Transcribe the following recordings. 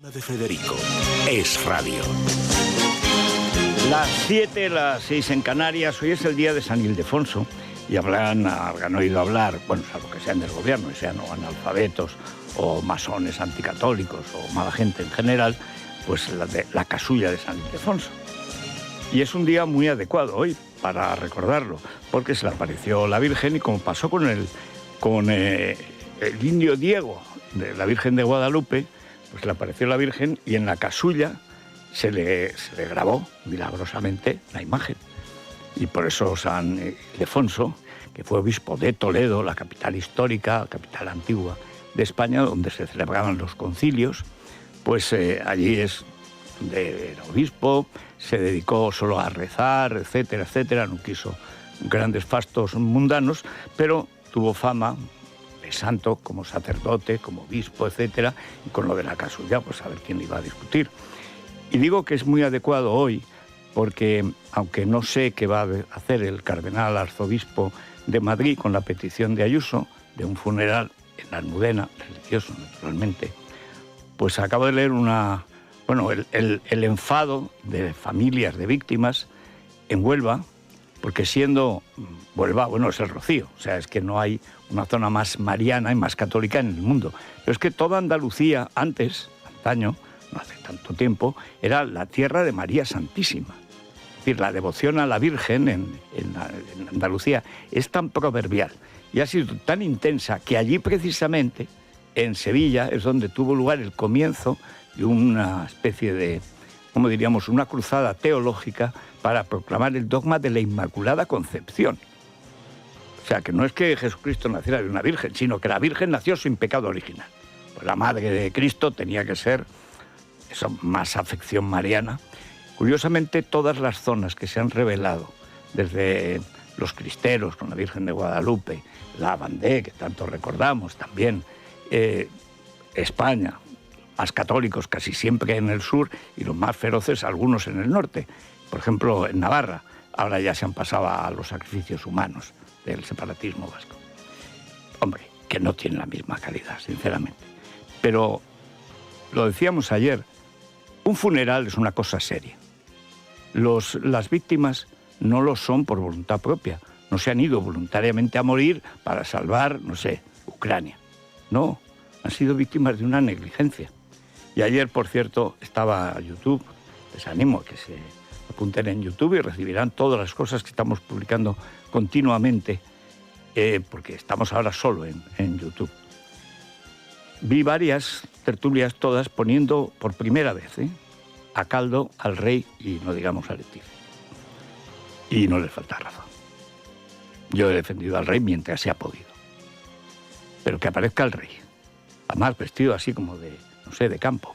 De Federico es radio. Las 7, las 6 en Canarias. Hoy es el día de San Ildefonso y han oído hablar, bueno, salvo que sean del gobierno y sean o analfabetos o masones anticatólicos o mala gente en general, pues la casulla de San Ildefonso. Y es un día muy adecuado hoy para recordarlo, porque se le apareció la Virgen y como pasó con el indio Diego de la Virgen de Guadalupe, pues le apareció la Virgen y en la casulla se le grabó milagrosamente la imagen. Y por eso San Ildefonso, que fue obispo de Toledo, la capital histórica, la capital antigua de España, donde se celebraban los concilios, pues allí es donde era obispo, se dedicó solo a rezar, etcétera, etcétera, no quiso grandes fastos mundanos, pero tuvo fama santo, como sacerdote, como obispo, etcétera, y con lo de la casulla, pues a ver quién iba a discutir. Y digo que es muy adecuado hoy, porque aunque no sé qué va a hacer el cardenal arzobispo de Madrid con la petición de Ayuso, de un funeral en la Almudena, religioso naturalmente, pues acabo de leer el enfado de familias de víctimas en Huelva, porque siendo Huelva, es el Rocío, o sea, es que no hay una zona más mariana y más católica en el mundo. Pero es que toda Andalucía, antaño, no hace tanto tiempo, era la tierra de María Santísima. Es decir, la devoción a la Virgen en Andalucía es tan proverbial y ha sido tan intensa que allí precisamente, en Sevilla, es donde tuvo lugar el comienzo de una especie de, como diríamos, una cruzada teológica para proclamar el dogma de la Inmaculada Concepción. O sea, que no es que Jesucristo naciera de una virgen, sino que la Virgen nació sin pecado original. Pues la madre de Cristo tenía que ser eso, más afección mariana. Curiosamente, todas las zonas que se han revelado, desde los cristeros con la Virgen de Guadalupe, la Vendée, que tanto recordamos también, España, más católicos casi siempre en el sur y los más feroces algunos en el norte. Por ejemplo, en Navarra, ahora ya se han pasado a los sacrificios humanos del separatismo vasco. Hombre, que no tiene la misma calidad, sinceramente. Pero, lo decíamos ayer, un funeral es una cosa seria. Las víctimas no lo son por voluntad propia. No se han ido voluntariamente a morir para salvar, Ucrania. No, han sido víctimas de una negligencia. Y ayer, por cierto, estaba YouTube. Les animo a que se apunten en YouTube y recibirán todas las cosas que estamos publicando continuamente, porque estamos ahora solo en YouTube. Vi varias tertulias, todas poniendo por primera vez a caldo al rey y no digamos a Leticia. Y no les falta razón. Yo he defendido al rey mientras se ha podido. Pero que aparezca el rey, además vestido así como de campo,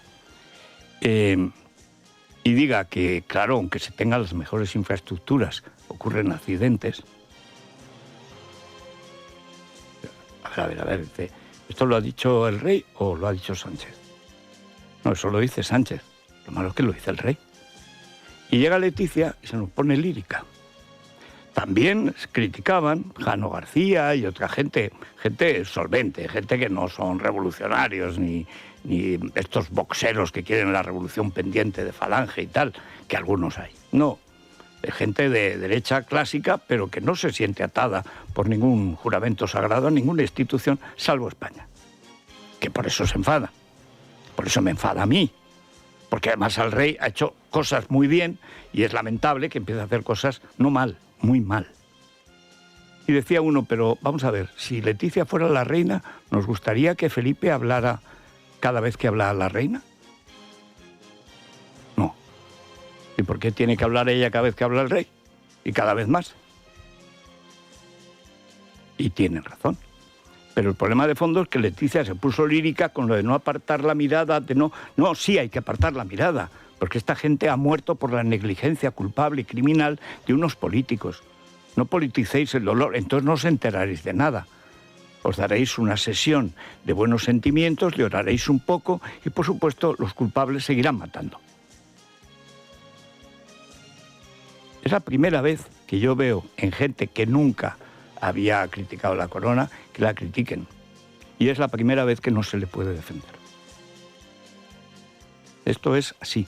y diga que, claro, aunque se tengan las mejores infraestructuras, ocurren accidentes. A ver, ¿esto lo ha dicho el rey o lo ha dicho Sánchez? No, eso lo dice Sánchez. Lo malo es que lo dice el rey. Y llega Leticia y se nos pone lírica. También criticaban Jano García y otra gente solvente, gente que no son revolucionarios ni estos boxeros que quieren la revolución pendiente de Falange y tal, que algunos hay. No, gente de derecha clásica, pero que no se siente atada por ningún juramento sagrado a ninguna institución, salvo España. Que por eso se enfada. Por eso me enfada a mí. Porque además el rey ha hecho cosas muy bien y es lamentable que empiece a hacer cosas no mal, muy mal. Y decía uno, pero vamos a ver, si Leticia fuera la reina, ¿nos gustaría que Felipe hablara cada vez que habla la reina? No. ¿Y por qué tiene que hablar ella cada vez que habla el rey? Y cada vez más. Y tienen razón. Pero el problema de fondo es que Leticia se puso lírica con lo de no apartar la mirada, sí hay que apartar la mirada, porque esta gente ha muerto por la negligencia culpable y criminal de unos políticos. No politicéis el dolor, entonces no os enteraréis de nada. Os daréis una sesión de buenos sentimientos, le oraréis un poco y, por supuesto, los culpables seguirán matando. Es la primera vez que yo veo en gente que nunca había criticado la corona, que la critiquen. Y es la primera vez que no se le puede defender. Esto es así.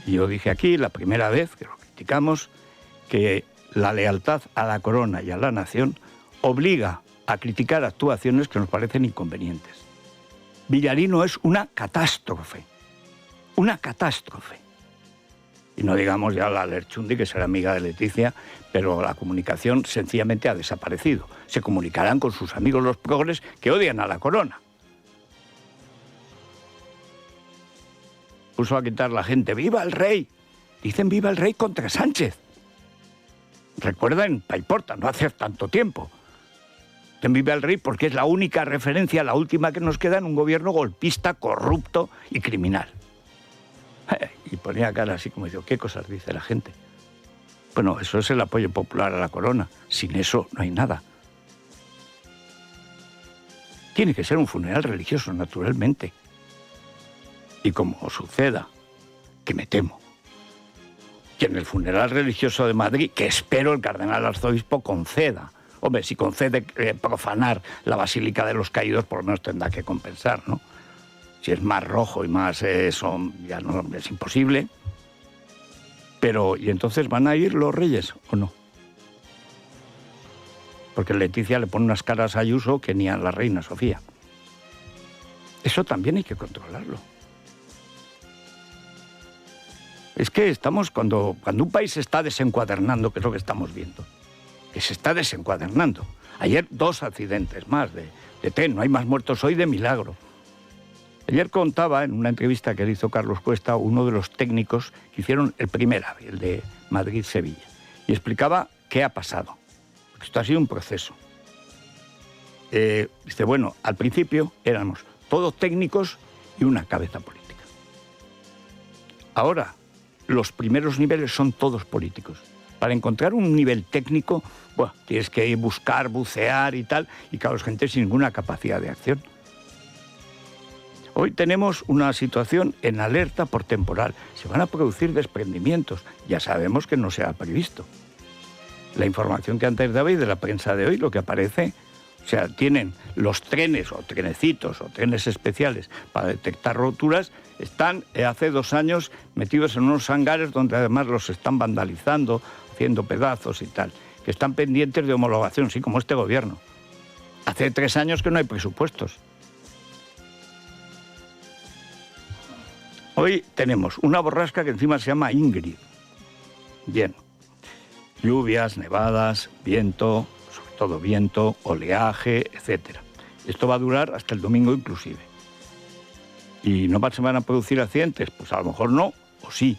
Y yo dije aquí, la primera vez que lo criticamos, que la lealtad a la corona y a la nación obliga a criticar actuaciones que nos parecen inconvenientes. Villarino es una catástrofe. Una catástrofe. Y no digamos ya la Lerchundi, que será amiga de Leticia, pero la comunicación sencillamente ha desaparecido. Se comunicarán con sus amigos los progres que odian a la corona. Puso a quitar la gente, ¡viva el rey! Dicen viva el rey contra Sánchez. Recuerden, Paiporta, no hace tanto tiempo. Dicen viva el rey porque es la única referencia, la última que nos queda en un gobierno golpista, corrupto y criminal. Y ponía cara así como yo, ¿qué cosas dice la gente? Bueno, eso es el apoyo popular a la corona. Sin eso no hay nada. Tiene que ser un funeral religioso, naturalmente. Y como suceda, que me temo, que en el funeral religioso de Madrid, que espero el cardenal arzobispo conceda, hombre, si concede profanar la Basílica de los Caídos, por lo menos tendrá que compensar, ¿no? Si es más rojo y más eso, ya no es imposible. Pero, ¿y entonces van a ir los reyes o no? Porque Leticia le pone unas caras a Ayuso que ni a la reina Sofía. Eso también hay que controlarlo. Es que estamos, cuando un país se está desencuadernando, que es lo que estamos viendo, que se está desencuadernando. Ayer 2 accidentes más de tren, no hay más muertos hoy de milagro. Ayer contaba, en una entrevista que le hizo Carlos Cuesta, uno de los técnicos que hicieron el primer AVE, el de Madrid-Sevilla, y explicaba qué ha pasado. Esto ha sido un proceso. Dice, bueno, al principio éramos todos técnicos y una cabeza política. Ahora, los primeros niveles son todos políticos. Para encontrar un nivel técnico, bueno, tienes que buscar, bucear y tal, y claro, es gente sin ninguna capacidad de acción. Hoy tenemos una situación en alerta por temporal. Se van a producir desprendimientos. Ya sabemos que no se ha previsto. La información que antes daba y de la prensa de hoy, lo que aparece, o sea, tienen los trenes o trenecitos o trenes especiales para detectar roturas, están hace 2 años metidos en unos hangares donde además los están vandalizando, haciendo pedazos y tal, que están pendientes de homologación, así como este gobierno. Hace 3 años que no hay presupuestos. Hoy tenemos una borrasca que encima se llama Ingrid. Bien. Lluvias, nevadas, viento, sobre todo viento, oleaje, etc. Esto va a durar hasta el domingo inclusive. ¿Y no se van a producir accidentes? Pues a lo mejor no, o sí.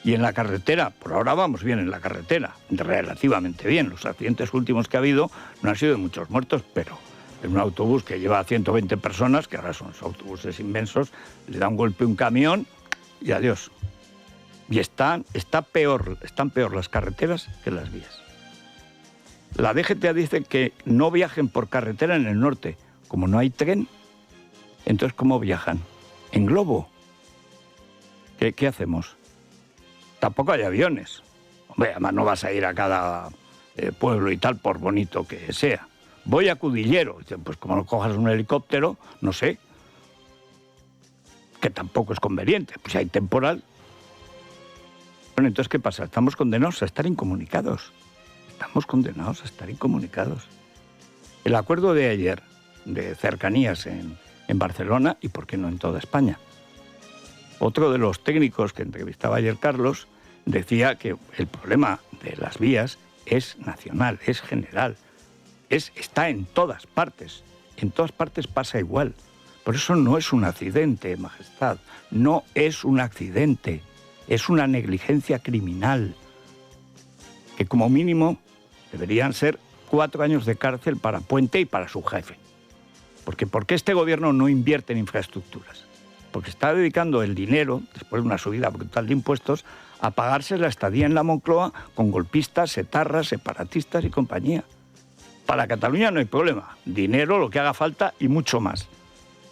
Y en la carretera, por ahora vamos bien en la carretera, relativamente bien. Los accidentes últimos que ha habido no han sido de muchos muertos, pero en un autobús que lleva a 120 personas, que ahora son autobuses inmensos, le da un golpe un camión y adiós. Y están peor las carreteras que las vías. La DGTA dice que no viajen por carretera en el norte. Como no hay tren, entonces ¿cómo viajan? ¿En globo? ¿Qué hacemos? Tampoco hay aviones. Hombre, además no vas a ir a cada pueblo y tal, por bonito que sea. Voy a Cudillero. Dicen, pues como no cojas un helicóptero, no sé. Que tampoco es conveniente. Pues hay temporal. Bueno, entonces, ¿qué pasa? Estamos condenados a estar incomunicados. Estamos condenados a estar incomunicados. El acuerdo de ayer de cercanías en Barcelona y, ¿por qué no, en toda España? Otro de los técnicos que entrevistaba ayer Carlos decía que el problema de las vías es nacional, es general. Está en todas partes. En todas partes pasa igual. Por eso no es un accidente, Majestad. No es un accidente. Es una negligencia criminal. Que como mínimo deberían ser 4 años de cárcel para Puente y para su jefe. Porque ¿por qué este gobierno no invierte en infraestructuras? Porque está dedicando el dinero, después de una subida brutal de impuestos, a pagarse la estadía en la Moncloa con golpistas, etarras, separatistas y compañía. Para Cataluña no hay problema. Dinero, lo que haga falta y mucho más.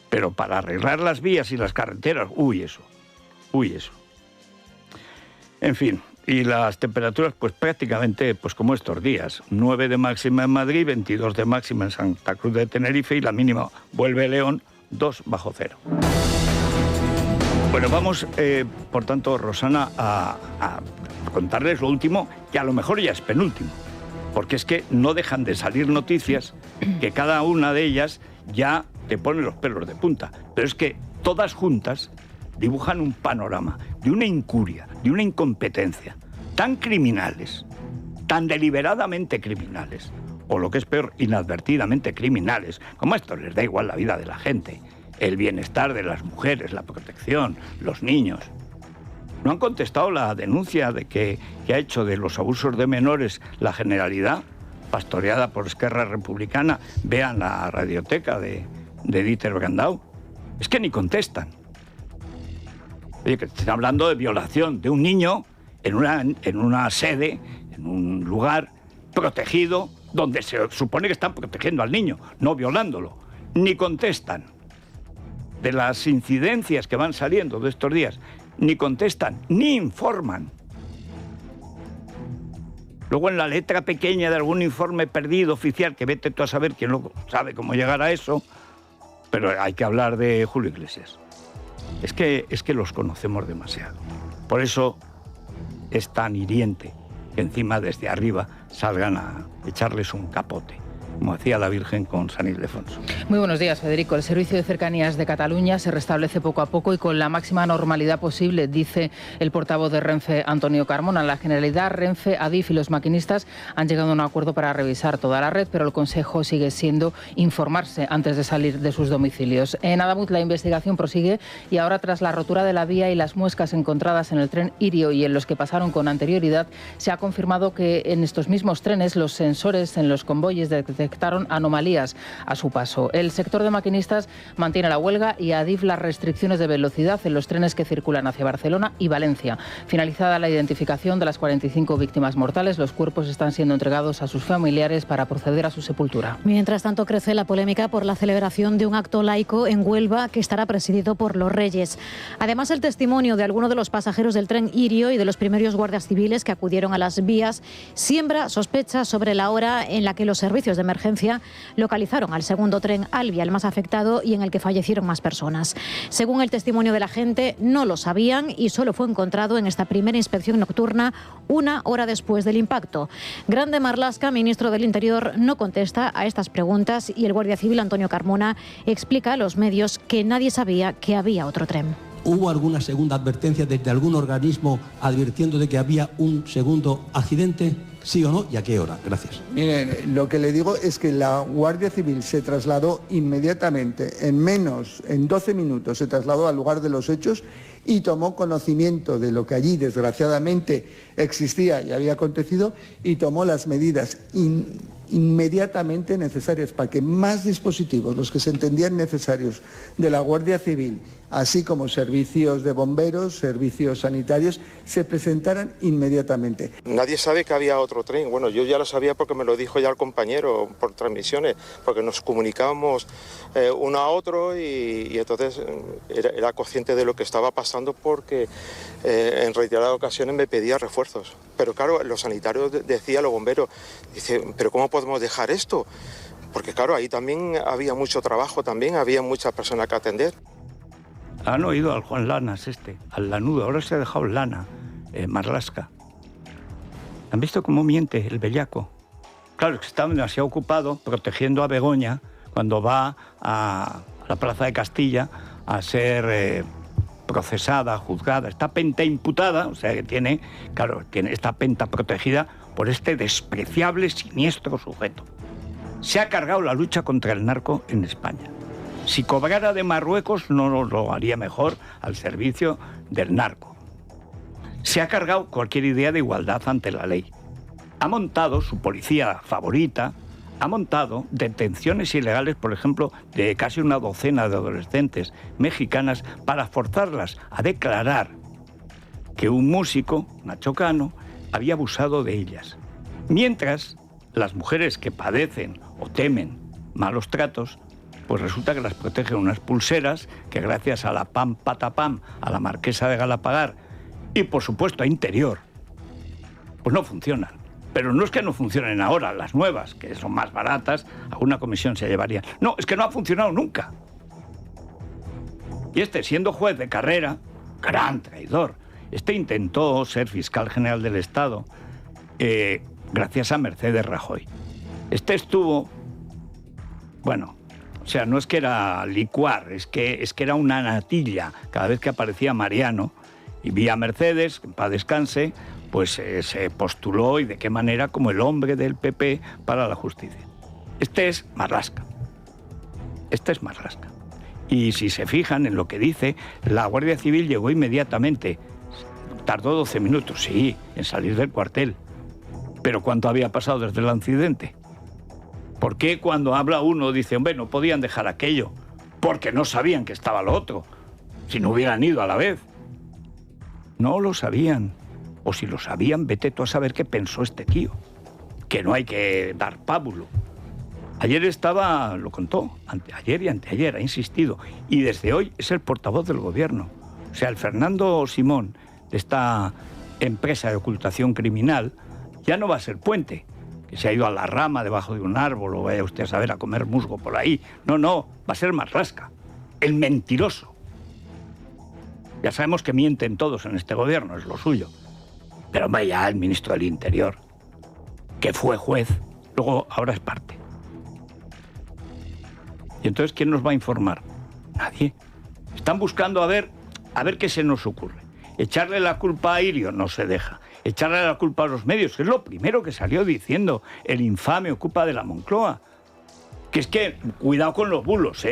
Pero para arreglar las vías y las carreteras, uy, eso. En fin, y las temperaturas, pues prácticamente pues como estos días. 9 de máxima en Madrid, 22 de máxima en Santa Cruz de Tenerife y la mínima vuelve León, 2 bajo cero. Bueno, vamos, por tanto, Rosana, a contarles lo último, que a lo mejor ya es penúltimo, porque es que no dejan de salir noticias que cada una de ellas ya te pone los pelos de punta. Pero es que todas juntas dibujan un panorama de una incuria, de una incompetencia, tan criminales, tan deliberadamente criminales, o lo que es peor, inadvertidamente criminales, como a esto les da igual la vida de la gente, el bienestar de las mujeres, la protección, los niños. ¿No han contestado la denuncia de que ha hecho de los abusos de menores la Generalidad, pastoreada por Esquerra Republicana? Vean la radioteca de Dieter Brandau. Es que ni contestan. Oye, que están hablando de violación de un niño en una sede, en un lugar protegido, donde se supone que están protegiendo al niño, no violándolo. Ni contestan. De las incidencias que van saliendo de estos días, ni contestan, ni informan. Luego en la letra pequeña de algún informe perdido oficial, que vete tú a saber quién lo sabe cómo llegar a eso, pero hay que hablar de Julio Iglesias. Es que los conocemos demasiado. Por eso es tan hiriente que encima desde arriba salgan a echarles un capote, como hacía la Virgen con San Ildefonso. Muy buenos días, Federico. El servicio de cercanías de Cataluña se restablece poco a poco y con la máxima normalidad posible, dice el portavoz de Renfe, Antonio Carmona. La Generalidad, Renfe, Adif y los maquinistas han llegado a un acuerdo para revisar toda la red, pero el consejo sigue siendo informarse antes de salir de sus domicilios. En Adamuz la investigación prosigue y ahora, tras la rotura de la vía y las muescas encontradas en el tren Irio y en los que pasaron con anterioridad, se ha confirmado que en estos mismos trenes los sensores en los convoyes detectaron anomalías a su paso. El sector de maquinistas mantiene la huelga y Adif las restricciones de velocidad en los trenes que circulan hacia Barcelona y Valencia. Finalizada la identificación de las 45 víctimas mortales, los cuerpos están siendo entregados a sus familiares para proceder a su sepultura. Mientras tanto, crece la polémica por la celebración de un acto laico en Huelva que estará presidido por los Reyes. Además, el testimonio de algunos de los pasajeros del tren Irio y de los primeros guardias civiles que acudieron a las vías siembra sospechas sobre la hora en la que los servicios de emergencia localizaron al segundo tren Albia, el más afectado y en el que fallecieron más personas. Según el testimonio de la gente, no lo sabían y solo fue encontrado en esta primera inspección nocturna 1 hora después del impacto. Grande Marlaska, ministro del Interior, no contesta a estas preguntas y el guardia civil Antonio Carmona explica a los medios que nadie sabía que había otro tren. ¿Hubo alguna segunda advertencia desde algún organismo advirtiendo de que había un segundo accidente? ¿Sí o no? ¿Y a qué hora? Gracias. Miren, lo que le digo es que la Guardia Civil se trasladó inmediatamente, en 12 minutos, se trasladó al lugar de los hechos y tomó conocimiento de lo que allí desgraciadamente existía y había acontecido y tomó las medidas inmediatamente necesarias para que más dispositivos, los que se entendían necesarios de la Guardia Civil, así como servicios de bomberos, servicios sanitarios, se presentaran inmediatamente. Nadie sabe que había otro tren. Bueno, yo ya lo sabía porque me lo dijo ya el compañero por transmisiones, porque nos comunicábamos uno a otro y entonces era consciente de lo que estaba pasando porque en reiteradas ocasiones me pedía refuerzos. Pero claro, los sanitarios decían, los bomberos, dice, ¿pero cómo podemos dejar esto? Porque claro, ahí también había mucho trabajo, también había muchas personas que atender. Han oído al Juan Lanas al lanudo, ahora se ha dejado Lana, Marlaska. ¿Han visto cómo miente el bellaco? Claro, es que está demasiado ocupado protegiendo a Begoña cuando va a la Plaza de Castilla a ser procesada, juzgada. Está penta imputada, o sea que tiene esta penta protegida por este despreciable, siniestro sujeto. Se ha cargado la lucha contra el narco en España. Si cobrara de Marruecos, no lo haría mejor al servicio del narco. Se ha cargado cualquier idea de igualdad ante la ley. Ha montado su policía favorita, ha montado detenciones ilegales, por ejemplo, de casi una docena de adolescentes mexicanas para forzarlas a declarar que un músico, Nacho Cano, había abusado de ellas. Mientras, las mujeres que padecen o temen malos tratos, pues resulta que las protegen unas pulseras que gracias a la PAM Patapam, a la marquesa de Galapagar y por supuesto a Interior, pues no funcionan. Pero no es que no funcionen ahora, las nuevas, que son más baratas, alguna comisión se llevaría. No, es que no ha funcionado nunca. Y siendo juez de carrera, gran traidor. Este intentó ser fiscal general del Estado gracias a Mercedes Rajoy. Este estuvo, bueno, o sea, no es que era licuar, es que era una natilla. Cada vez que aparecía Mariano y vi a Mercedes, que en paz descanse, pues se postuló, y de qué manera, como el hombre del PP para la justicia. Este es Marlaska. Y si se fijan en lo que dice, la Guardia Civil llegó inmediatamente. Tardó 12 minutos, sí, en salir del cuartel. Pero ¿cuánto había pasado desde el accidente? ¿Por qué cuando habla uno dice, hombre, no podían dejar aquello? Porque no sabían que estaba lo otro. Si no hubieran ido a la vez. No lo sabían. O si lo sabían, vete tú a saber qué pensó este tío. Que no hay que dar pábulo. Ayer estaba, lo contó, ayer y anteayer, ha insistido. Y desde hoy es el portavoz del gobierno. O sea, el Fernando Simón, de esta empresa de ocultación criminal, ya no va a ser Puente, que se ha ido a la rama debajo de un árbol, o vaya usted a saber, a comer musgo por ahí. No, va a ser Marlaska, el mentiroso. Ya sabemos que mienten todos en este gobierno, es lo suyo. Pero hombre, ya el ministro del Interior, que fue juez, luego ahora es parte. ¿Y entonces quién nos va a informar? Nadie. Están buscando a ver qué se nos ocurre. Echarle la culpa a Irio no se deja. Echarle la culpa a los medios, que es lo primero que salió diciendo el infame Ocupa de la Moncloa. Que es que, cuidado con los bulos,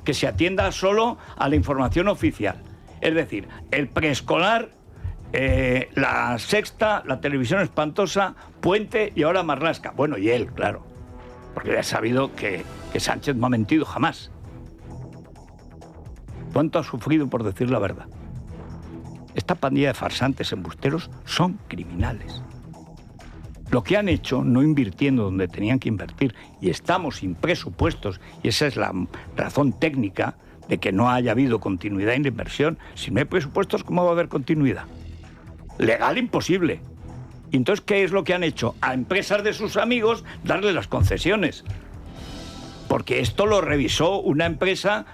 que se atienda solo a la información oficial. Es decir, el preescolar, la Sexta, la Televisión Espantosa, Puente y ahora Marlaska. Bueno, y él, claro. Porque ya he sabido que Sánchez no ha mentido jamás. ¿Cuánto ha sufrido por decir la verdad? Esta pandilla de farsantes embusteros son criminales. Lo que han hecho, no invirtiendo donde tenían que invertir, y estamos sin presupuestos, y esa es la razón técnica de que no haya habido continuidad en la inversión. Si no hay presupuestos, ¿cómo va a haber continuidad? Legal, imposible. ¿Y entonces qué es lo que han hecho? A empresas de sus amigos darle las concesiones. Porque esto lo revisó una empresa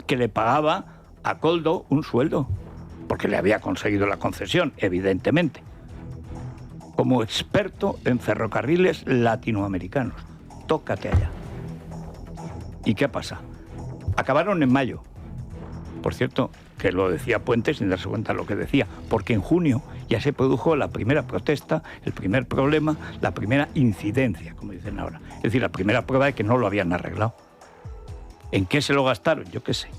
que le pagaba a Koldo un sueldo. Porque le había conseguido la concesión, evidentemente. Como experto en ferrocarriles latinoamericanos. Tócate allá. ¿Y qué pasa? Acabaron en mayo. Por cierto, que lo decía Puente sin darse cuenta de lo que decía, porque en junio ya se produjo la primera protesta, el primer problema, la primera incidencia, como dicen ahora. Es decir, la primera prueba de que no lo habían arreglado. ¿En qué se lo gastaron? Yo qué sé.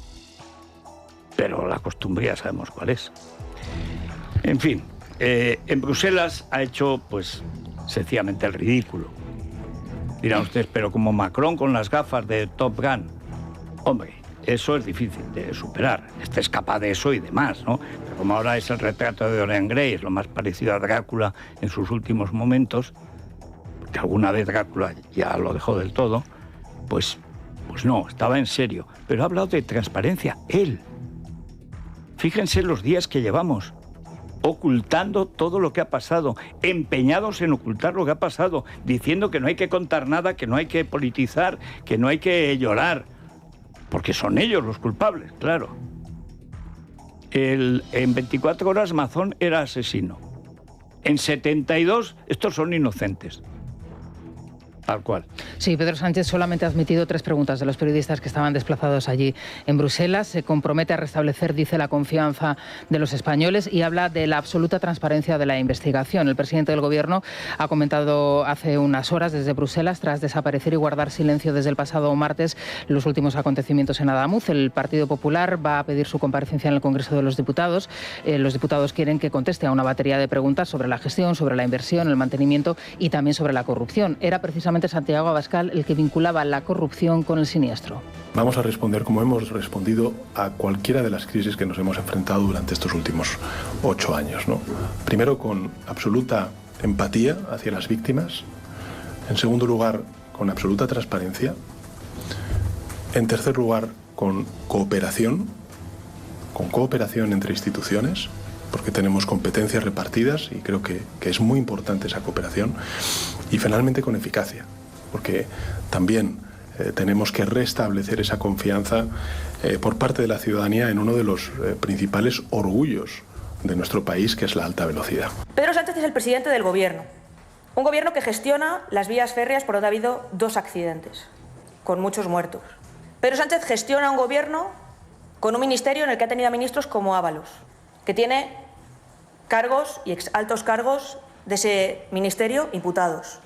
Pero la costumbre ya sabemos cuál es. En fin, en Bruselas ha hecho, pues, sencillamente el ridículo. Dirán ustedes, pero como Macron con las gafas de Top Gun. Hombre, eso es difícil de superar. Este es capaz de eso y demás, ¿no? Pero como ahora es el retrato de Dorian Gray, es lo más parecido a Drácula en sus últimos momentos, porque alguna vez Drácula ya lo dejó del todo, pues no, estaba en serio. Pero ha hablado de transparencia, él. Fíjense los días que llevamos ocultando todo lo que ha pasado, empeñados en ocultar lo que ha pasado, diciendo que no hay que contar nada, que no hay que politizar, que no hay que llorar, porque son ellos los culpables, claro. En 24 horas Mazón era asesino. En 72 estos son inocentes. Tal cual. Sí, Pedro Sánchez solamente ha admitido 3 preguntas de los periodistas que estaban desplazados allí en Bruselas. Se compromete a restablecer, dice, la confianza de los españoles y habla de la absoluta transparencia de la investigación. El presidente del Gobierno ha comentado hace unas horas desde Bruselas, tras desaparecer y guardar silencio desde el pasado martes, los últimos acontecimientos en Adamuz. El Partido Popular va a pedir su comparecencia en el Congreso de los Diputados. Los diputados quieren que conteste a una batería de preguntas sobre la gestión, sobre la inversión, el mantenimiento y también sobre la corrupción. Era precisamente Santiago Abascal el que vinculaba la corrupción con el siniestro. Vamos a responder como hemos respondido a cualquiera de las crisis que nos hemos enfrentado durante estos últimos 8 años, ¿no? Primero, con absoluta empatía hacia las víctimas. En segundo lugar, con absoluta transparencia. En tercer lugar, con cooperación entre instituciones, porque tenemos competencias repartidas y creo que es muy importante esa cooperación. Y finalmente con eficacia, porque también tenemos que restablecer esa confianza por parte de la ciudadanía en uno de los principales orgullos de nuestro país, que es la alta velocidad. Pedro Sánchez es el presidente del Gobierno. Un Gobierno que gestiona las vías férreas por donde ha habido 2 accidentes, con muchos muertos. Pedro Sánchez gestiona un Gobierno con un ministerio en el que ha tenido a ministros como Ábalos, que tiene cargos y altos cargos de ese ministerio imputados.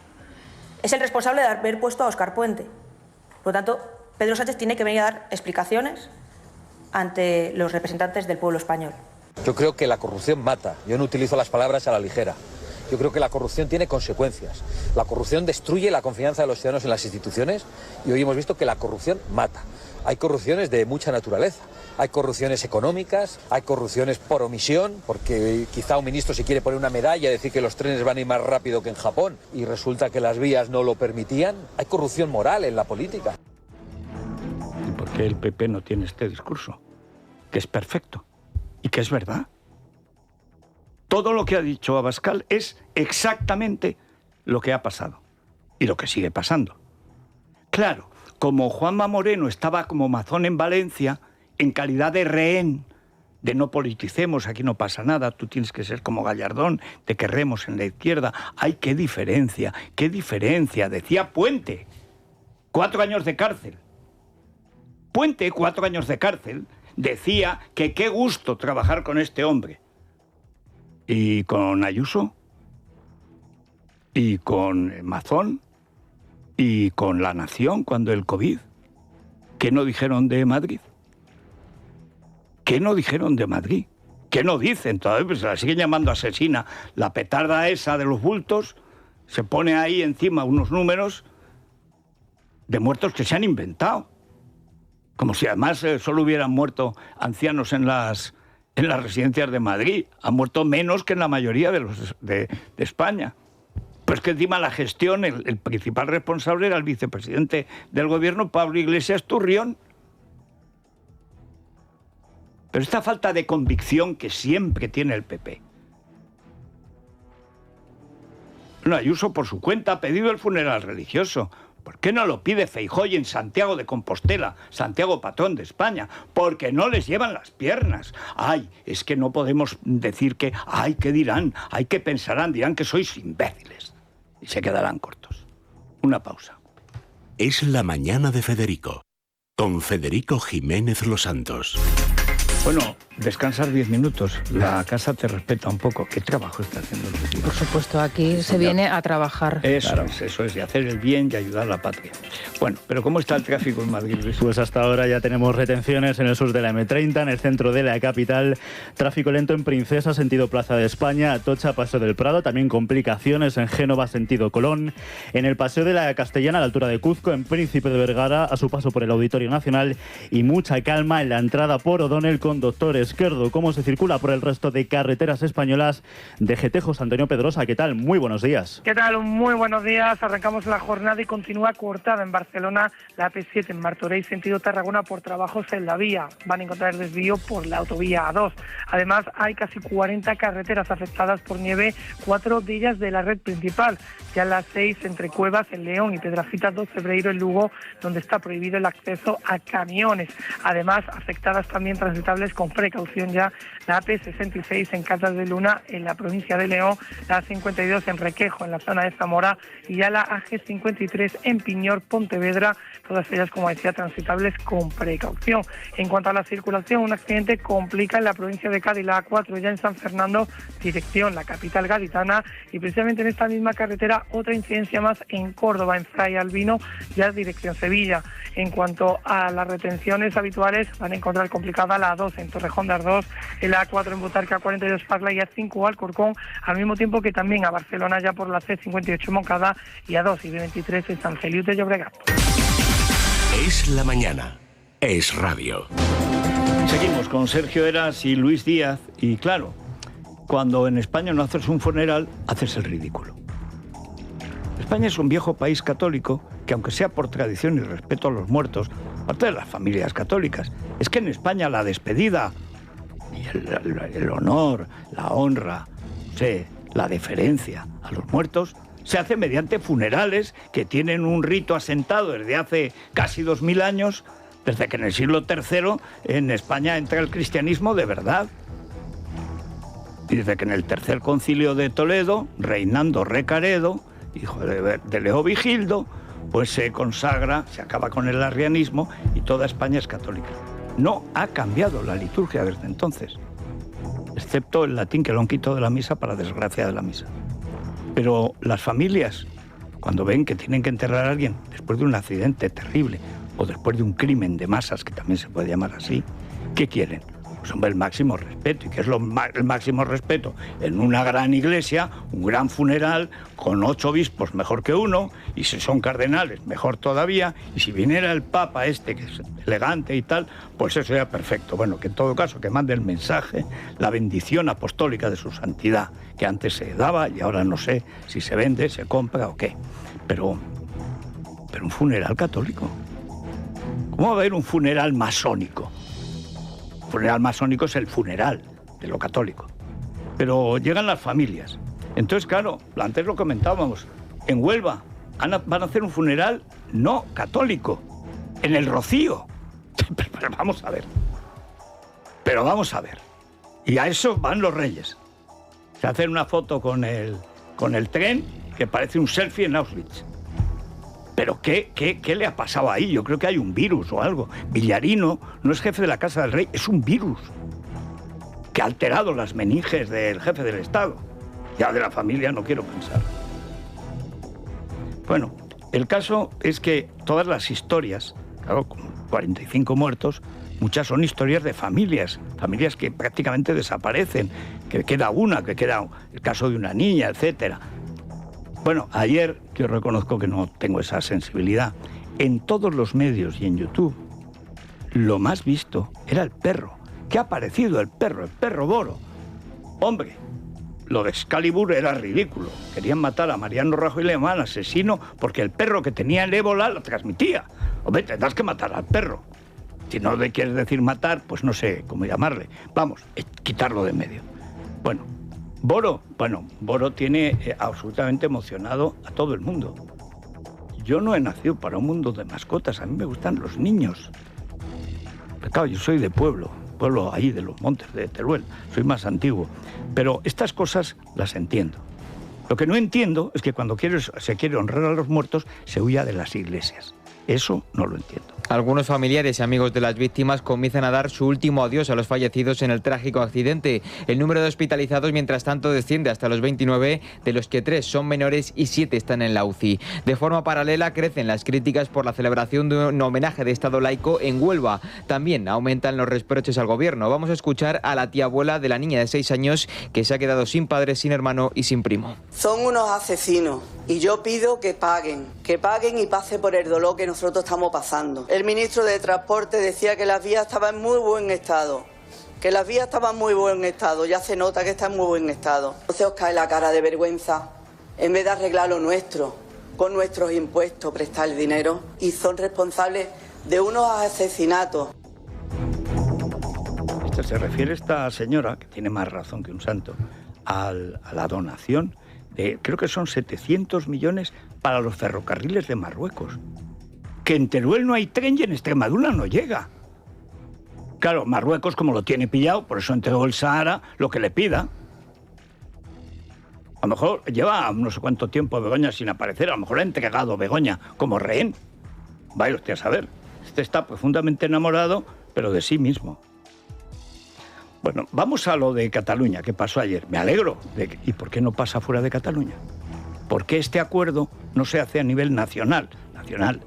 Es el responsable de haber puesto a Óscar Puente. Por lo tanto, Pedro Sánchez tiene que venir a dar explicaciones ante los representantes del pueblo español. Yo creo que la corrupción mata. Yo no utilizo las palabras a la ligera. Yo creo que la corrupción tiene consecuencias. La corrupción destruye la confianza de los ciudadanos en las instituciones y hoy hemos visto que la corrupción mata. Hay corrupciones de mucha naturaleza. Hay corrupciones económicas, hay corrupciones por omisión, porque quizá un ministro se quiere poner una medalla y decir que los trenes van a ir más rápido que en Japón y resulta que las vías no lo permitían. Hay corrupción moral en la política. ¿Y por qué el PP no tiene este discurso? Que es perfecto y que es verdad. Todo lo que ha dicho Abascal es exactamente lo que ha pasado y lo que sigue pasando. Claro, como Juanma Moreno estaba como Mazón en Valencia, en calidad de rehén, de no politicemos, aquí no pasa nada, tú tienes que ser como Gallardón, te querremos en la izquierda. ¡Ay, qué diferencia! Decía Puente, 4 años de cárcel. Puente, 4 años de cárcel, decía que qué gusto trabajar con este hombre. ¿Y con Ayuso? ¿Y con Mazón? ¿Y con La Nación cuando el COVID? ¿Qué no dijeron de Madrid? ¿Qué no dijeron de Madrid? ¿Qué no dicen todavía? Pues se la siguen llamando asesina. La petarda esa de los bultos se pone ahí encima unos números de muertos que se han inventado. Como si además solo hubieran muerto ancianos en las residencias de Madrid. Han muerto menos que en la mayoría de España. Pues que encima la gestión, el principal responsable era el vicepresidente del gobierno, Pablo Iglesias Turrión. Pero esta falta de convicción que siempre tiene el PP. Bueno, Ayuso por su cuenta ha pedido el funeral religioso. ¿Por qué no lo pide Feijóo en Santiago de Compostela, Santiago patrón de España? Porque no les llevan las piernas. Ay, es que no podemos decir que, ay, ¿qué dirán? Ay, ¿qué pensarán? Dirán que sois imbéciles. Y se quedarán cortos. Una pausa. Es la mañana de Federico, con Federico Jiménez Los Santos. Bueno, descansar 10 minutos. La casa te respeta un poco. ¿Qué trabajo está haciendo el vecino? Por supuesto, aquí se viene a trabajar. Eso es, de hacer el bien y ayudar a la patria. Bueno, pero ¿cómo está el tráfico en Madrid, Luis? Pues hasta ahora ya tenemos retenciones en el sur de la M30, en el centro de la capital. Tráfico lento en Princesa, sentido Plaza de España, Atocha, Paseo del Prado. También complicaciones en Génova, sentido Colón. En el Paseo de la Castellana, a la altura de Cuzco, en Príncipe de Vergara, a su paso por el Auditorio Nacional. Y mucha calma en la entrada por O'Donnell con Doctor Esquerdo. ¿Cómo se circula por el resto de carreteras españolas? DGT, José Antonio Pedrosa, ¿qué tal? Muy buenos días. ¿Qué tal? Muy buenos días. Arrancamos la jornada y continúa cortada en Barcelona la AP7 en Martorell, sentido Tarragona, por trabajos en la vía. Van a encontrar desvío por la autovía A2. Además, hay casi 40 carreteras afectadas por nieve, 4 de ellas de la red principal. Ya las 6 entre Cuevas, en León, y Pedrafitas 2 Febreiro, en Lugo, donde está prohibido el acceso a camiones. Además, afectadas también transitables con precaución ya la AP66 en Casas de Luna, en la provincia de León, la A52 en Requejo, en la zona de Zamora, y ya la AG53 en Piñor, Pontevedra, todas ellas, como decía, transitables con precaución. En cuanto a la circulación, un accidente complica en la provincia de Cádiz, la A4 ya en San Fernando, dirección la capital gaditana, y precisamente en esta misma carretera otra incidencia más en Córdoba, en Fray Albino, ya dirección Sevilla. En cuanto a las retenciones habituales, van a encontrar complicada la A2 en Torrejón de Ardoz, el A4 en Butarca, 42 Parla y A5 Alcorcón, al mismo tiempo que también a Barcelona ya por la C58 Moncada y A2 y B23 en San Feliu de Llobregat. Es la mañana. Es radio. Seguimos con Sergio Eras y Luis Díaz. Y claro, cuando en España no haces un funeral, haces el ridículo. España es un viejo país católico que, aunque sea por tradición y respeto a los muertos, parte de las familias católicas, es que en España la despedida y el honor, la honra, la deferencia a los muertos se hace mediante funerales que tienen un rito asentado desde hace casi 2000 años, desde que en el siglo III en España entra el cristianismo de verdad. Dice que en el tercer concilio de Toledo, Reinando Recaredo, hijo de Leovigildo, pues se consagra, se acaba con el arrianismo y toda España es católica. No ha cambiado la liturgia desde entonces, excepto el latín que lo han quitado de la misa para desgracia de la misa. Pero las familias, cuando ven que tienen que enterrar a alguien después de un accidente terrible o después de un crimen de masas, que también se puede llamar así, ¿qué quieren? Pues hombre, el máximo respeto. ¿Y qué es el máximo respeto? En una gran iglesia, un gran funeral, con 8 obispos, mejor que uno, y si son cardenales, mejor todavía, y si viniera el Papa que es elegante y tal, pues eso sería perfecto. Bueno, que en todo caso, que mande el mensaje, la bendición apostólica de su santidad, que antes se daba y ahora no sé si se vende, se compra o qué. Pero un funeral católico. ¿Cómo va a haber un funeral masónico? El funeral masónico es el funeral de lo católico. Pero llegan las familias. Entonces, claro, antes lo comentábamos, en Huelva van a hacer un funeral no católico, en el Rocío. Pero vamos a ver. Pero vamos a ver. Y a eso van los reyes. Se hacen una foto con el tren que parece un selfie en Auschwitz. ¿Pero qué le ha pasado ahí? Yo creo que hay un virus o algo. Villarino no es jefe de la Casa del Rey, es un virus que ha alterado las meninges del jefe del Estado. Ya de la familia no quiero pensar. Bueno, el caso es que todas las historias, claro, con 45 muertos, muchas son historias de familias que prácticamente desaparecen, que queda una, que queda el caso de una niña, etcétera. Bueno, ayer, yo reconozco que no tengo esa sensibilidad, en todos los medios y en YouTube, lo más visto era el perro. ¿Qué ha aparecido el perro Boro? Hombre, lo de Excalibur era ridículo. Querían matar a Mariano Rajoy Leman, asesino, porque el perro que tenía el ébola lo transmitía. Hombre, tendrás que matar al perro. Si no le quieres decir matar, pues no sé cómo llamarle. Vamos, quitarlo de medio. Bueno, Boro tiene absolutamente emocionado a todo el mundo. Yo no he nacido para un mundo de mascotas, a mí me gustan los niños. Pero claro, yo soy de pueblo ahí de los montes de Teruel, soy más antiguo. Pero estas cosas las entiendo. Lo que no entiendo es que cuando se quiere honrar a los muertos, se huya de las iglesias. Eso no lo entiendo. Algunos familiares y amigos de las víctimas comienzan a dar su último adiós a los fallecidos en el trágico accidente. El número de hospitalizados, mientras tanto, desciende hasta los 29, de los que 3 son menores y 7 están en la UCI. De forma paralela, crecen las críticas por la celebración de un homenaje de Estado laico en Huelva. También aumentan los reproches al gobierno. Vamos a escuchar a la tía abuela de la niña de 6 años que se ha quedado sin padre, sin hermano y sin primo. Son unos asesinos y yo pido que paguen y pase por el dolor que nosotros estamos pasando. El ministro de Transporte decía que las vías estaban en muy buen estado. Ya se nota que está en muy buen estado. Entonces os cae la cara de vergüenza. En vez de arreglar lo nuestro, con nuestros impuestos, prestar el dinero, y son responsables de unos asesinatos. Se refiere esta señora, que tiene más razón que un santo, a la donación de, creo que son 700 millones para los ferrocarriles de Marruecos. Que en Teruel no hay tren y en Extremadura no llega. Claro, Marruecos, como lo tiene pillado, por eso entregó el Sahara lo que le pida. A lo mejor lleva no sé cuánto tiempo Begoña sin aparecer, a lo mejor ha entregado Begoña como rehén. Vaya usted a saber. Este está profundamente enamorado, pero de sí mismo. Bueno, vamos a lo de Cataluña, que pasó ayer. Me alegro. ¿Y por qué no pasa fuera de Cataluña? ¿Por qué este acuerdo no se hace a nivel nacional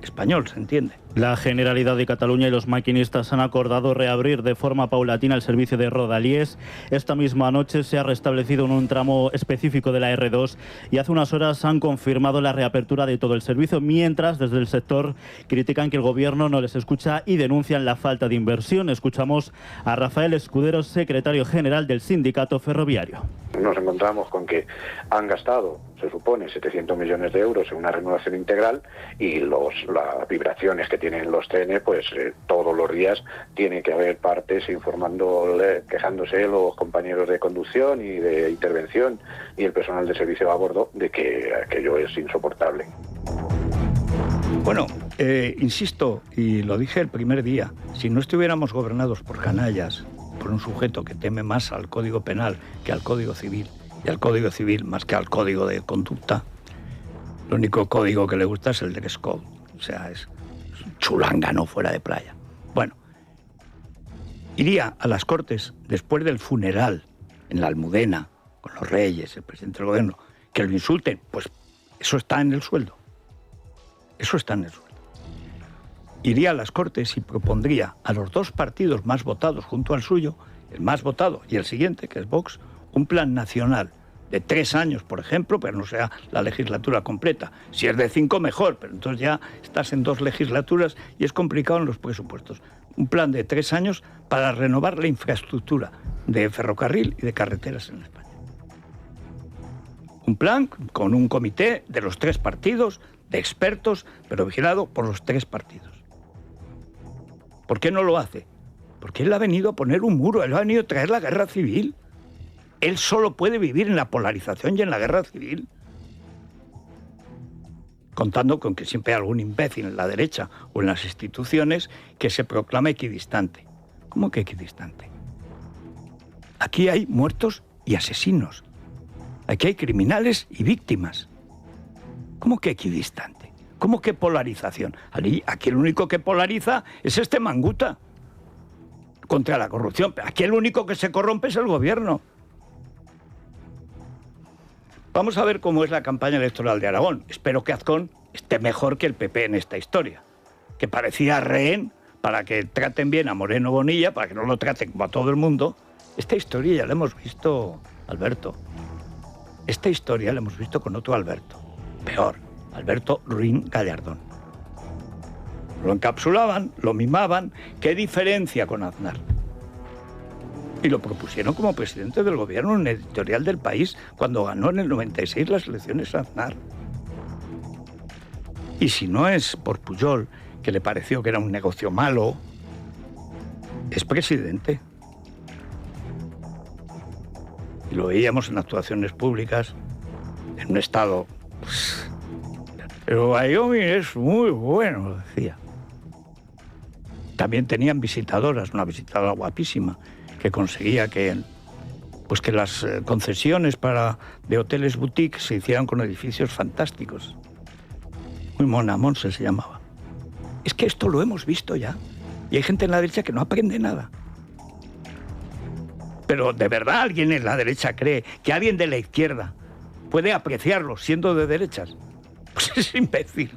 español, se entiende? La Generalidad de Cataluña y los maquinistas han acordado reabrir de forma paulatina el servicio de Rodalies. Esta misma noche se ha restablecido en un tramo específico de la R2 y hace unas horas han confirmado la reapertura de todo el servicio, mientras desde el sector critican que el gobierno no les escucha y denuncian la falta de inversión. Escuchamos a Rafael Escudero, secretario general del sindicato ferroviario. Nos encontramos con que han gastado, se supone, 700 millones de euros en una renovación integral y las vibraciones que tienen los trenes, pues todos los días tiene que haber partes quejándose los compañeros de conducción y de intervención y el personal de servicio a bordo de que aquello es insoportable. Bueno, insisto, y lo dije el primer día, si no estuviéramos gobernados por canallas, por un sujeto que teme más al Código Penal que al Código Civil, y al Código Civil más que al Código de Conducta, el único código que le gusta es el dress code. O sea, es un chulángano fuera de playa. Bueno, iría a las Cortes después del funeral en la Almudena, con los reyes, el presidente del gobierno, que lo insulten, pues eso está en el sueldo. Eso está en el sueldo. Iría a las Cortes y propondría a los dos partidos más votados junto al suyo, el más votado y el siguiente, que es Vox, un plan nacional de 3 años, por ejemplo, pero no sea la legislatura completa. Si es de 5, mejor, pero entonces ya estás en 2 legislaturas y es complicado en los presupuestos. Un plan de 3 años para renovar la infraestructura de ferrocarril y de carreteras en España. Un plan con un comité de los 3 partidos, de expertos, pero vigilado por los 3 partidos. ¿Por qué no lo hace? Porque él ha venido a poner un muro, él ha venido a traer la guerra civil. Él solo puede vivir en la polarización y en la guerra civil. Contando con que siempre hay algún imbécil en la derecha o en las instituciones que se proclama equidistante. ¿Cómo que equidistante? Aquí hay muertos y asesinos. Aquí hay criminales y víctimas. ¿Cómo que equidistante? ¿Cómo que polarización? Aquí el único que polariza es este manguta contra la corrupción. Aquí el único que se corrompe es el gobierno. Vamos a ver cómo es la campaña electoral de Aragón. Espero que Azcón esté mejor que el PP en esta historia, que parecía rehén para que traten bien a Moreno Bonilla, para que no lo traten como a todo el mundo. Esta historia ya la hemos visto, Alberto. Esta historia la hemos visto con otro Alberto. Peor, Alberto Ruín Gallardón. Lo encapsulaban, lo mimaban. ¿Qué diferencia con Aznar? Y lo propusieron como presidente del gobierno en el editorial del País cuando ganó en el 96 las elecciones Aznar. Y si no es por Pujol, que le pareció que era un negocio malo, es presidente. Y lo veíamos en actuaciones públicas, en un estado... Pues, pero Wyoming es muy bueno, decía. También tenían visitadoras, una visitadora guapísima, que conseguía que las concesiones de hoteles boutique se hicieran con edificios fantásticos. Muy mona, Monse se llamaba. Es que esto lo hemos visto ya. Y hay gente en la derecha que no aprende nada. Pero ¿de verdad alguien en la derecha cree que alguien de la izquierda puede apreciarlo siendo de derechas? Pues es imbécil.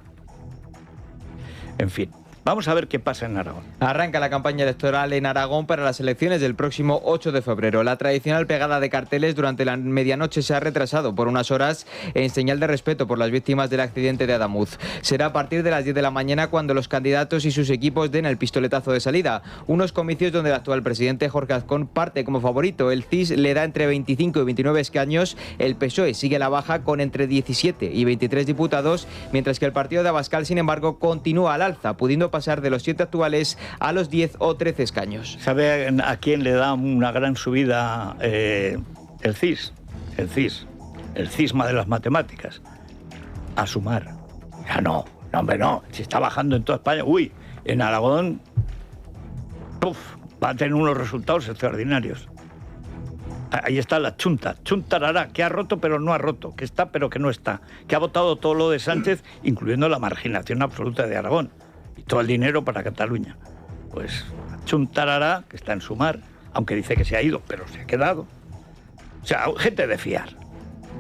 En fin. Vamos a ver qué pasa en Aragón. Arranca la campaña electoral en Aragón para las elecciones del próximo 8 de febrero. La tradicional pegada de carteles durante la medianoche se ha retrasado por unas horas en señal de respeto por las víctimas del accidente de Adamuz. Será a partir de las 10 de la mañana cuando los candidatos y sus equipos den el pistoletazo de salida. Unos comicios donde el actual presidente Jorge Azcón parte como favorito. El CIS le da entre 25 y 29 escaños. El PSOE sigue a la baja con entre 17 y 23 diputados, mientras que el partido de Abascal, sin embargo, continúa al alza, pudiendo pasar de los 7 actuales a los 10 o 13 escaños. ¿Sabe a quién le da una gran subida el CIS? El cisma de las matemáticas. A Sumar. Ya no, hombre, no. Si está bajando en toda España. Uy, en Aragón va a tener unos resultados extraordinarios. Ahí está la Chunta. Chuntarará, que ha roto pero no ha roto, que está pero que no está, que ha votado todo lo de Sánchez, incluyendo la marginación absoluta de Aragón. Y todo el dinero para Cataluña. Pues Chuntarará, que está en Sumar, aunque dice que se ha ido, pero se ha quedado. O sea, gente de fiar.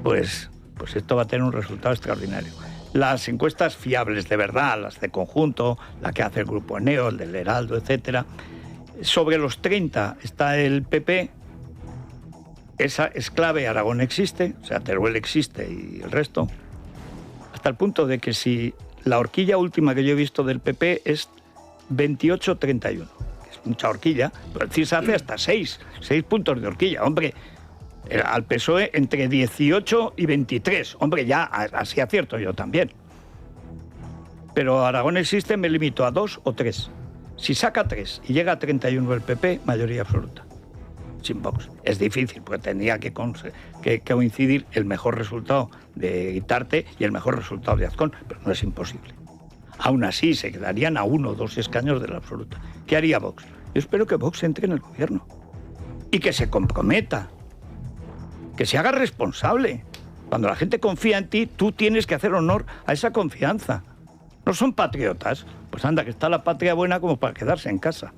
Pues esto va a tener un resultado extraordinario. Las encuestas fiables de verdad, las de conjunto, la que hace el Grupo Eneo, el del Heraldo, etcétera. Sobre los 30 está el PP. Esa es clave. Aragón existe, o sea, Teruel existe y el resto. Hasta el punto de que si la horquilla última que yo he visto del PP es 28-31. Es mucha horquilla, pero el CIS hace hasta 6 puntos de horquilla. Hombre, al PSOE entre 18 y 23. Hombre, ya así acierto yo también. Pero Aragón existe, me limito a 2 o 3. Si saca 3 y llega a 31 el PP, mayoría absoluta. Sin Vox. Es difícil, porque tendría que coincidir el mejor resultado de Guitarte y el mejor resultado de Azcón, pero no es imposible. Aún así, se quedarían a 1 o 2 escaños de la absoluta. ¿Qué haría Vox? Yo espero que Vox entre en el gobierno. y que se comprometa, que se haga responsable. Cuando la gente confía en ti, tú tienes que hacer honor a esa confianza. ¿No son patriotas? Pues anda, que está la patria buena como para quedarse en casa.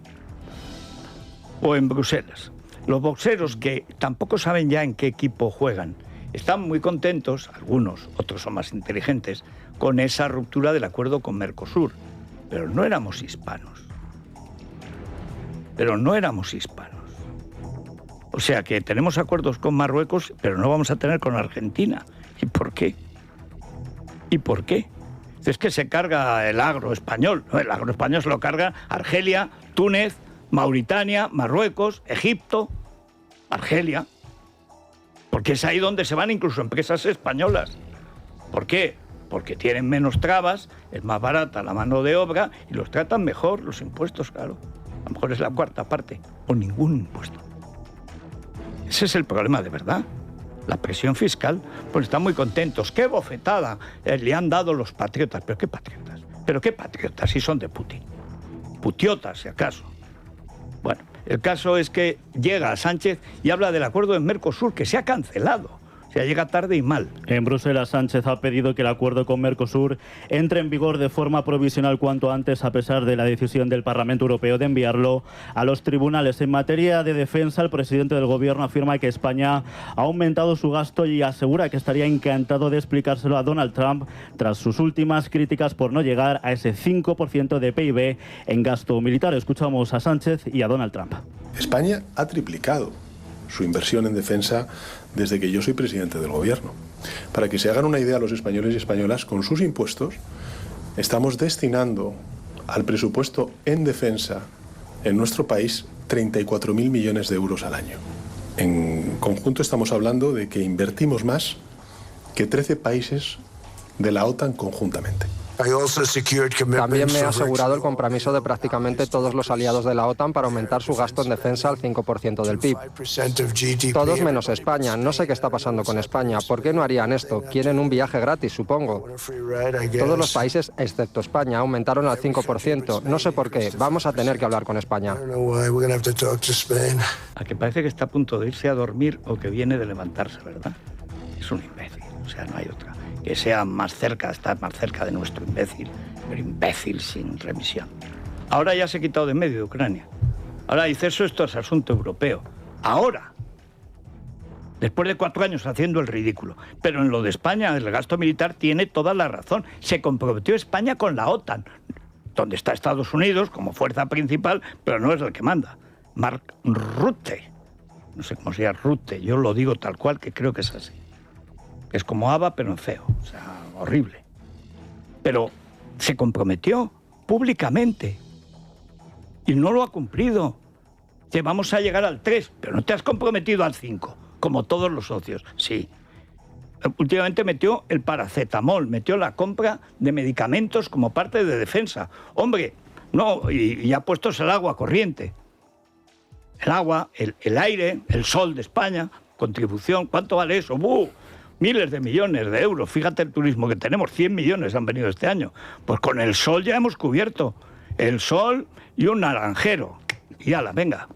O en Bruselas. Los boxeros, que tampoco saben ya en qué equipo juegan, están muy contentos, algunos, otros son más inteligentes, con esa ruptura del acuerdo con Mercosur. Pero no éramos hispanos. O sea que tenemos acuerdos con Marruecos, pero no vamos a tener con Argentina. ¿Y por qué? Es que se carga el agro español. No, el agro español se lo carga Argelia, Túnez, Mauritania, Marruecos, Egipto, Argelia. Porque es ahí donde se van incluso empresas españolas. ¿Por qué? Porque tienen menos trabas, es más barata la mano de obra y los tratan mejor, los impuestos, claro. A lo mejor es la cuarta parte, o ningún impuesto. Ese es el problema de verdad. La presión fiscal, pues están muy contentos. ¡Qué bofetada le han dado los patriotas! ¿Pero qué patriotas? ¿Pero qué patriotas si son de Putin? Putiotas, si acaso. Bueno, el caso es que llega Sánchez y habla del acuerdo de Mercosur, que se ha cancelado. O sea, llega tarde y mal. En Bruselas, Sánchez ha pedido que el acuerdo con Mercosur entre en vigor de forma provisional cuanto antes, a pesar de la decisión del Parlamento Europeo de enviarlo a los tribunales. En materia de defensa, el presidente del Gobierno afirma que España ha aumentado su gasto y asegura que estaría encantado de explicárselo a Donald Trump tras sus últimas críticas por no llegar a ese 5% de PIB en gasto militar. Escuchamos a Sánchez y a Donald Trump. España ha triplicado su inversión en defensa desde que yo soy presidente del Gobierno. Para que se hagan una idea los españoles y españolas, con sus impuestos estamos destinando al presupuesto en defensa en nuestro país 34.000 millones de euros al año. En conjunto estamos hablando de que invertimos más que 13 países de la OTAN conjuntamente. También me ha asegurado el compromiso de prácticamente todos los aliados de la OTAN para aumentar su gasto en defensa al 5% del PIB. Todos menos España. No sé qué está pasando con España. ¿Por qué no harían esto? Quieren un viaje gratis, supongo. Todos los países, excepto España, aumentaron al 5%. No sé por qué. Vamos a tener que hablar con España. A que parece que está a punto de irse a dormir o que viene de levantarse, ¿verdad? Es un imbécil. O sea, no hay otra. Que sea más cerca, estar más cerca de nuestro imbécil, pero imbécil sin remisión. Ahora ya se ha quitado de medio de Ucrania. Ahora dice, esto es asunto europeo. Ahora, después de 4 años haciendo el ridículo. Pero en lo de España, el gasto militar tiene toda la razón. Se comprometió España con la OTAN, donde está Estados Unidos como fuerza principal, pero no es el que manda. Mark Rutte. No sé cómo se llama Rutte, yo lo digo tal cual, que creo que es así. Es como ABBA, pero en feo, o sea, horrible. Pero se comprometió públicamente y no lo ha cumplido. Que vamos a llegar al 3, pero no te has comprometido al 5, como todos los socios, sí. Últimamente metió el paracetamol, metió la compra de medicamentos como parte de defensa. Hombre, no, y ha puesto el agua corriente. El agua, el aire, el sol de España, contribución, ¿cuánto vale eso? Miles de millones de euros. Fíjate el turismo que tenemos, 100 millones han venido este año. Pues con el sol ya hemos cubierto. El sol y un naranjero. Y ala, venga.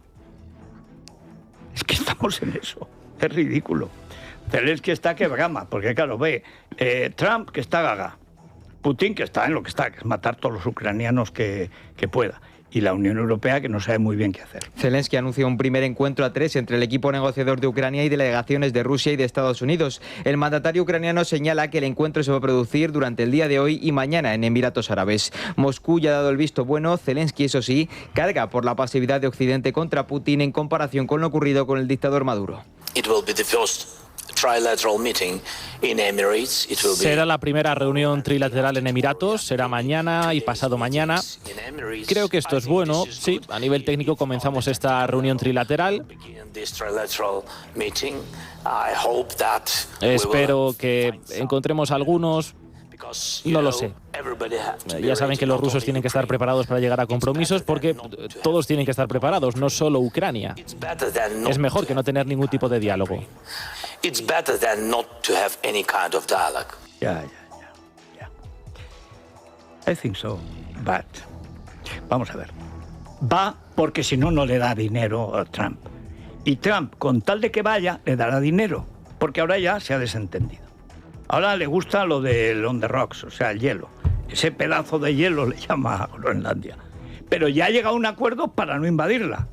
Es que estamos en eso. Es ridículo. Zelensky está que brama, porque claro, ve, Trump que está gaga. Putin que está en lo que está, que es matar todos los ucranianos que pueda. Y la Unión Europea que no sabe muy bien qué hacer. Zelensky anunció un primer encuentro a 3 entre el equipo negociador de Ucrania y delegaciones de Rusia y de Estados Unidos. El mandatario ucraniano señala que el encuentro se va a producir durante el día de hoy y mañana en Emiratos Árabes. Moscú ya ha dado el visto bueno. Zelensky, eso sí, carga por la pasividad de Occidente contra Putin en comparación con lo ocurrido con el dictador Maduro. Será la primera reunión trilateral en Emiratos, será mañana y pasado mañana. Creo que esto es bueno, sí, a nivel técnico comenzamos esta reunión trilateral. Espero que encontremos algunos, no lo sé. Ya saben que los rusos tienen que estar preparados para llegar a compromisos porque todos tienen que estar preparados, no solo Ucrania. Es mejor que no tener ningún tipo de diálogo. Ya. I think so, but vamos a ver. Va porque si no, no le da dinero a Trump. Y Trump, con tal de que vaya, le dará dinero, porque ahora ya se ha desentendido. Ahora le gusta lo del on the rocks, o sea, el hielo. Ese pedazo de hielo le llama a Groenlandia. Pero ya ha llegado a un acuerdo para no invadirla.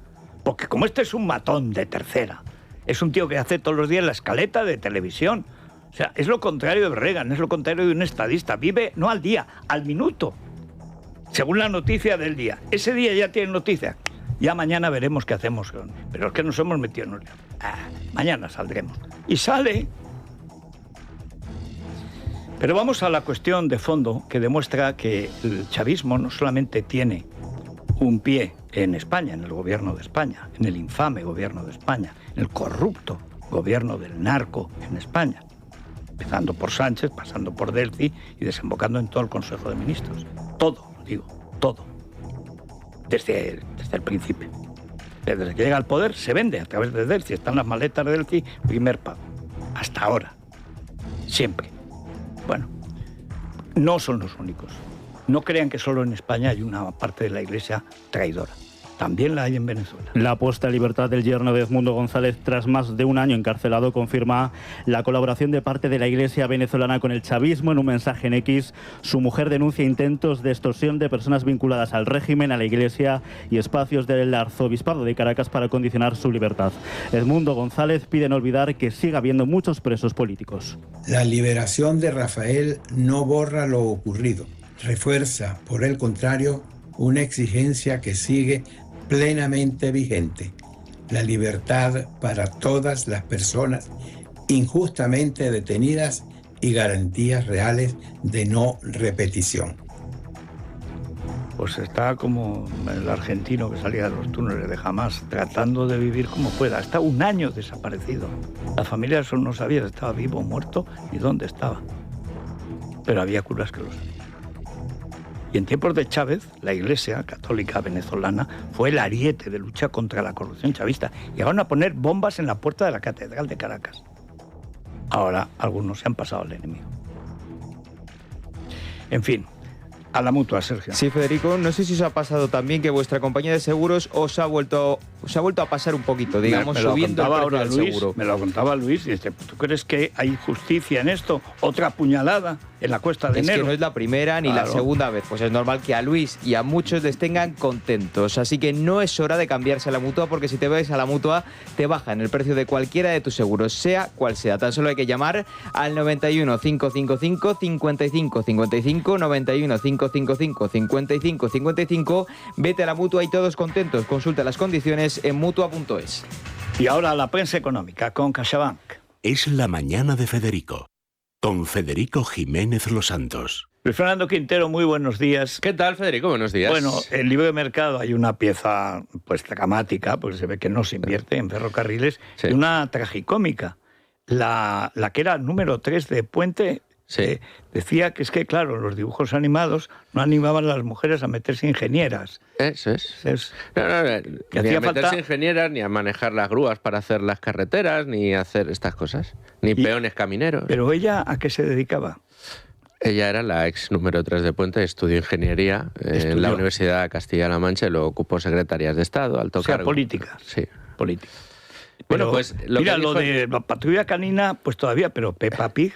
Porque como este es un matón de tercera, es un tío que hace todos los días la escaleta de televisión. O sea, es lo contrario de Reagan, es lo contrario de un estadista. Vive no al día, al minuto, según la noticia del día. Ese día ya tiene noticia. Ya mañana veremos qué hacemos. Pero es que nos hemos metido en un lío. Mañana saldremos. Y sale. Pero vamos a la cuestión de fondo que demuestra que el chavismo no solamente tiene un pie en España, en el gobierno de España, en el infame gobierno de España, en el corrupto gobierno del narco en España, empezando por Sánchez, pasando por Delcy y desembocando en todo el Consejo de Ministros. Todo, digo, todo. Desde el principio. Desde que llega al poder se vende a través de Delcy. Están las maletas de Delcy, primer pago. Hasta ahora. Siempre. Bueno, no son los únicos. No crean que solo en España hay una parte de la Iglesia traidora. También la hay en Venezuela. La puesta en libertad del yerno de Edmundo González, tras más de un año encarcelado, confirma la colaboración de parte de la Iglesia venezolana con el chavismo. En un mensaje en X, su mujer denuncia intentos de extorsión de personas vinculadas al régimen, a la Iglesia y espacios del arzobispado de Caracas para condicionar su libertad. Edmundo González pide no olvidar que sigue habiendo muchos presos políticos. La liberación de Rafael no borra lo ocurrido. Refuerza, por el contrario, una exigencia que sigue plenamente vigente: la libertad para todas las personas injustamente detenidas y garantías reales de no repetición. Pues está como el argentino que salía de los túneles de Hamás, tratando de vivir como pueda. Está un año desaparecido. La familia solo no sabía si estaba vivo o muerto ni dónde estaba. Pero había curas que lo sabían. Y en tiempos de Chávez, la Iglesia católica venezolana fue el ariete de lucha contra la corrupción chavista. Llegaron a poner bombas en la puerta de la Catedral de Caracas. Ahora algunos se han pasado al enemigo. En fin, a la Mutua, Sergio. Sí, Federico, no sé si os ha pasado también que vuestra compañía de seguros os ha vuelto a pasar un poquito, digamos, subiendo el precio del seguro. Me lo contaba Luis y dice, ¿tú crees que hay justicia en esto? ¿Otra puñalada en la cuesta de enero? Es que no es la primera ni la segunda vez, pues es normal que a Luis y a muchos les tengan contentos, así que no es hora de cambiarse a la Mutua, porque si te ves a la Mutua te bajan el precio de cualquiera de tus seguros, sea cual sea. Tan solo hay que llamar al 91 555 55 55, 91 555 55 55, vete a la Mutua y todos contentos. Consulta las condiciones en Mutua.es. Y ahora la prensa económica con CaixaBank. Es la mañana de Federico, con Federico Jiménez Los Santos. Luis Fernando Quintero, muy buenos días. ¿Qué tal, Federico? Buenos días. Bueno, en el libro de mercado hay una pieza pues dramática, porque se ve que no se invierte en ferrocarriles, y una tragicómica. La que era número 3 de Puente decía que es que, claro, los dibujos animados no animaban a las mujeres a meterse ingenieras. Eso es. No, que ni hacía a meterse falta ingenieras, ni a manejar las grúas para hacer las carreteras, ni a hacer estas cosas. Ni peones camineros. ¿Pero ella a qué se dedicaba? Ella era la ex número 3 de Puente, estudió ingeniería en la Universidad de Castilla-La Mancha y luego ocupó secretarias de Estado, alto cargo. Política. Sí. Política. Bueno, pues lo de la patrulla canina, pues todavía, pero Peppa Pig,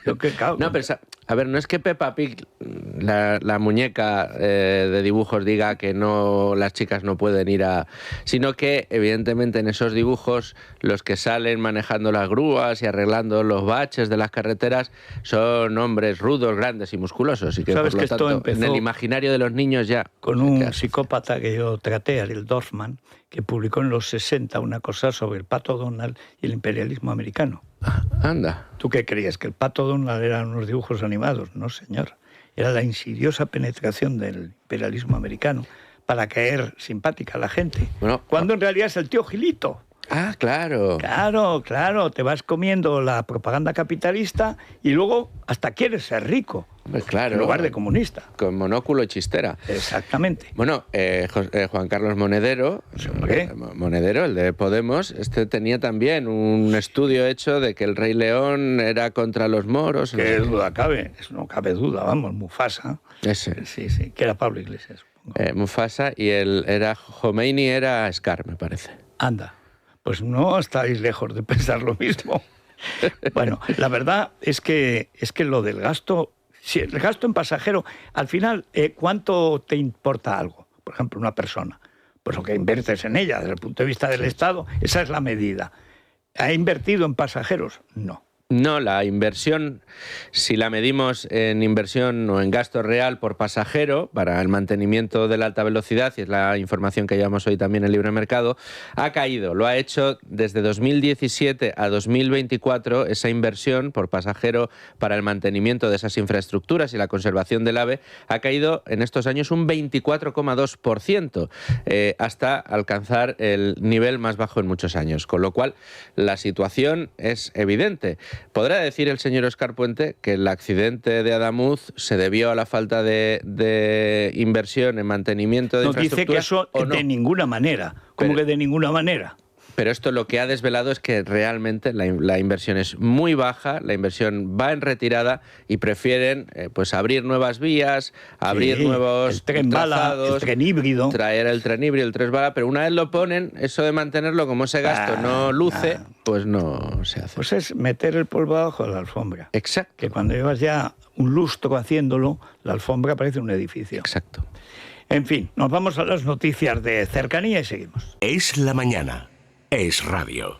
yo que cago. No, pero a ver, no es que Peppa Pig, la muñeca de dibujos, diga que no, las chicas no pueden ir a... Sino que, evidentemente, en esos dibujos, los que salen manejando las grúas y arreglando los baches de las carreteras son hombres rudos, grandes y musculosos. Y que, ¿sabes por lo que tanto, esto empezó en el imaginario de los niños ya... Con un psicópata que yo traté, Ariel Dorfman, que publicó en los 60 una cosa sobre el Pato Donald y el imperialismo americano. Anda. ¿Tú qué creías? ¿Que el Pato Donald eran unos dibujos animados? No, señor. Era la insidiosa penetración del imperialismo americano para caer simpática a la gente. Bueno, cuando en realidad es el tío Gilito. Ah, claro. Claro. Te vas comiendo la propaganda capitalista y luego hasta quieres ser rico. Claro. En lugar de comunista. Con monóculo y chistera. Exactamente. Bueno, Juan Carlos Monedero, Monedero, el de Podemos, tenía también un estudio hecho de que el Rey León era contra los moros. ¿Qué duda cabe? No cabe duda, vamos, Mufasa. Ese. Sí, que era Pablo Iglesias. Mufasa y Khomeini era Scar, me parece. Anda. Pues no estáis lejos de pensar lo mismo. Bueno, la verdad es que lo del gasto, si el gasto en pasajero, al final, ¿cuánto te importa algo? Por ejemplo, una persona, pues lo que inviertes en ella, desde el punto de vista del Estado, esa es la medida. ¿Ha invertido en pasajeros? No. No, la inversión, si la medimos en inversión o en gasto real por pasajero para el mantenimiento de la alta velocidad, y es la información que llevamos hoy también en Libre Mercado, ha caído. Lo ha hecho desde 2017 a 2024, esa inversión por pasajero para el mantenimiento de esas infraestructuras y la conservación del AVE ha caído en estos años un 24,2%, hasta alcanzar el nivel más bajo en muchos años. Con lo cual, la situación es evidente. Podrá decir el señor Óscar Puente que el accidente de Adamuz se debió a la falta de inversión en mantenimiento de infraestructuras. No dice que eso de ninguna manera. ¿Cómo que de ninguna manera? Pero esto lo que ha desvelado es que realmente la inversión es muy baja, la inversión va en retirada y prefieren pues abrir nuevas vías, abrir nuevos el tren trazados, bala, el tren híbrido. Traer el tren híbrido, el tren bala, pero una vez lo ponen, eso de mantenerlo, como ese gasto no luce, pues no se hace. Pues es meter el polvo abajo de la alfombra. Exacto. Que cuando llevas ya un lustro haciéndolo, la alfombra parece un edificio. Exacto. En fin, nos vamos a las noticias de cercanía y seguimos. Es la mañana. Es radio.